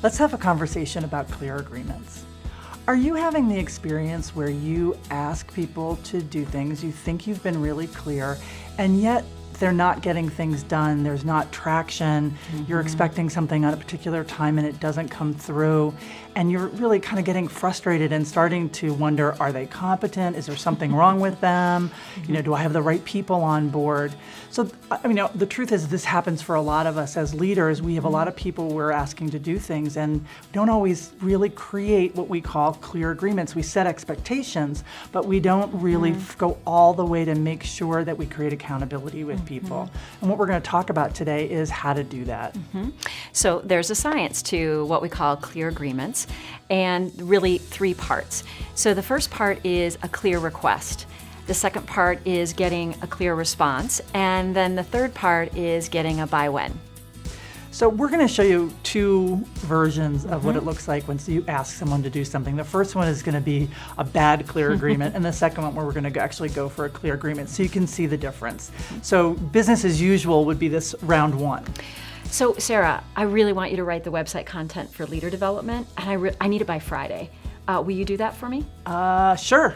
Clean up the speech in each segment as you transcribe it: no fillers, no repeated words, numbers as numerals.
Let's have a conversation about clear agreements. Are you having the experience where you ask people to do things, you think you've been really clear, and yet they're not getting things done, there's not traction, you're expecting something at a particular time and it doesn't come through, and you're really kind of getting frustrated and starting to wonder, are they competent? Is there something wrong with them? Do I have the right people on board? So, the truth is this happens for a lot of us as leaders. We have a lot of people we're asking to do things and don't always really create what we call clear agreements. We set expectations, but we don't really go all the way to make sure that we create accountability with people. And what we're going to talk about today is how to do that. So there's a science to what we call clear agreements, and really 3 parts. So the first part is a clear request. The second part is getting a clear response, and then the third part is getting a by when. So we're going to show you 2 versions of what it looks like once you ask someone to do something. The first one is going to be a bad clear agreement, and the second one where we're going to actually go for a clear agreement so you can see the difference. So business as usual would be this round 1. So Sarah, I really want you to write the website content for leader development, and I need it by Friday. Will you do that for me? Sure.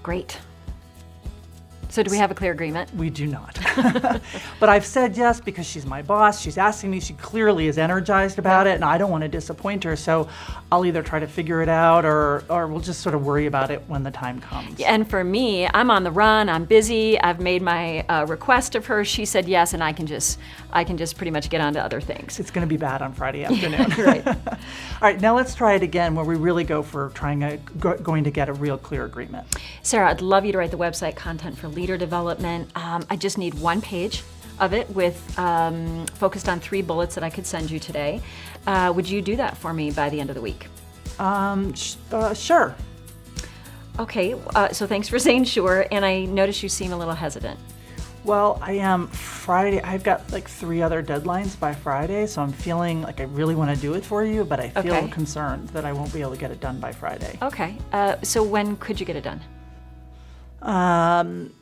Great. So do we have a clear agreement? We do not. But I've said yes because she's my boss. She's asking me. She clearly is energized about it, and I don't want to disappoint her. So I'll either try to figure it out or we'll just sort of worry about it when the time comes. And for me, I'm on the run. I'm busy. I've made my request of her. She said yes, and I can just pretty much get on to other things. It's going to be bad on Friday afternoon. Right. All right, now let's try it again where we really go for going to get a real clear agreement. Sarah, I'd love you to write the website content for leader development. I just need 1 page of it with focused on 3 bullets that I could send you today. Would you do that for me by the end of the week? Sure. Okay, so thanks for saying sure, and I notice you seem a little hesitant. Well, I am Friday. I've got like 3 other deadlines by Friday, so I'm feeling like I really want to do it for you, but I feel concerned that I won't be able to get it done by Friday. Okay, so when could you get it done?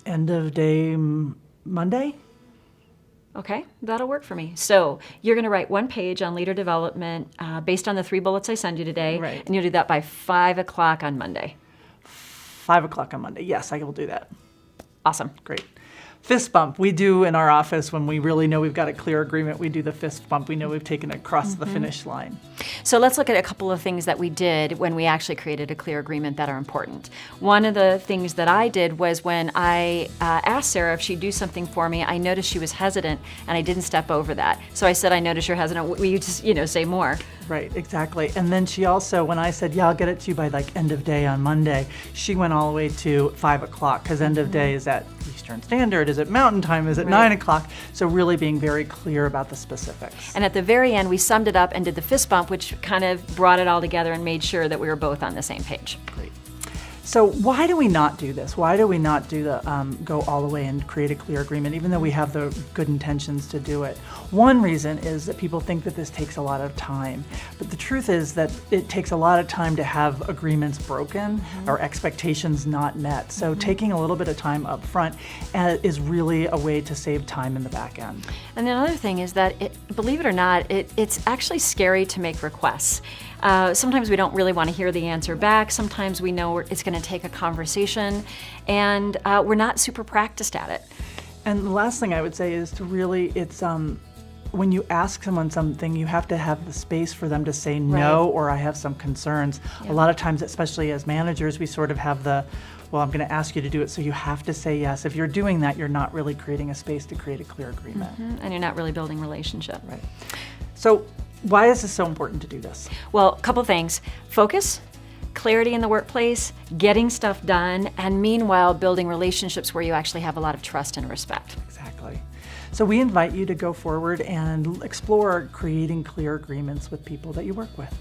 End of day Monday? Okay, that'll work for me. So you're going to write 1 page on leader development based on the 3 bullets I send you today, right. And you'll do that by 5 o'clock on Monday. 5 o'clock on Monday. Yes, I will do that. Awesome. Great. Fist bump. We do in our office when we really know we've got a clear agreement. We do the fist bump. We know we've taken it across the finish line. So let's look at a couple of things that we did when we actually created a clear agreement that are important. One of the things that I did was when I asked Sarah if she'd do something for me, I noticed she was hesitant and I didn't step over that. So I said, I noticed you're hesitant. Will you just, say more? Right, exactly. And then she also, when I said, yeah, I'll get it to you by like end of day on Monday, she went all the way to 5 o'clock because end of day is at Eastern Standard, is it Mountain Time, is it 9 o'clock? So really being very clear about the specifics. And at the very end, we summed it up and did the fist bump, which kind of brought it all together and made sure that we were both on the same page. Great. So why do we not do this? Why do we not do the go all the way and create a clear agreement, even though we have the good intentions to do it? One reason is that people think that this takes a lot of time. But the truth is that it takes a lot of time to have agreements broken or expectations not met. So taking a little bit of time up front is really a way to save time in the back end. And the other thing is that, believe it or not, it's actually scary to make requests. Sometimes we don't really want to hear the answer back. Sometimes we know it's going to take a conversation, and we're not super practiced at it. And the last thing I would say is to really, when you ask someone something, you have to have the space for them to say no, or I have some concerns. Yeah. A lot of times, especially as managers, we sort of have well, I'm going to ask you to do it, so you have to say yes. If you're doing that, you're not really creating a space to create a clear agreement. And you're not really building relationship. Right. So why is this so important to do this? Well, a couple things. Focus, clarity in the workplace, getting stuff done, and meanwhile building relationships where you actually have a lot of trust and respect. Exactly. So we invite you to go forward and explore creating clear agreements with people that you work with.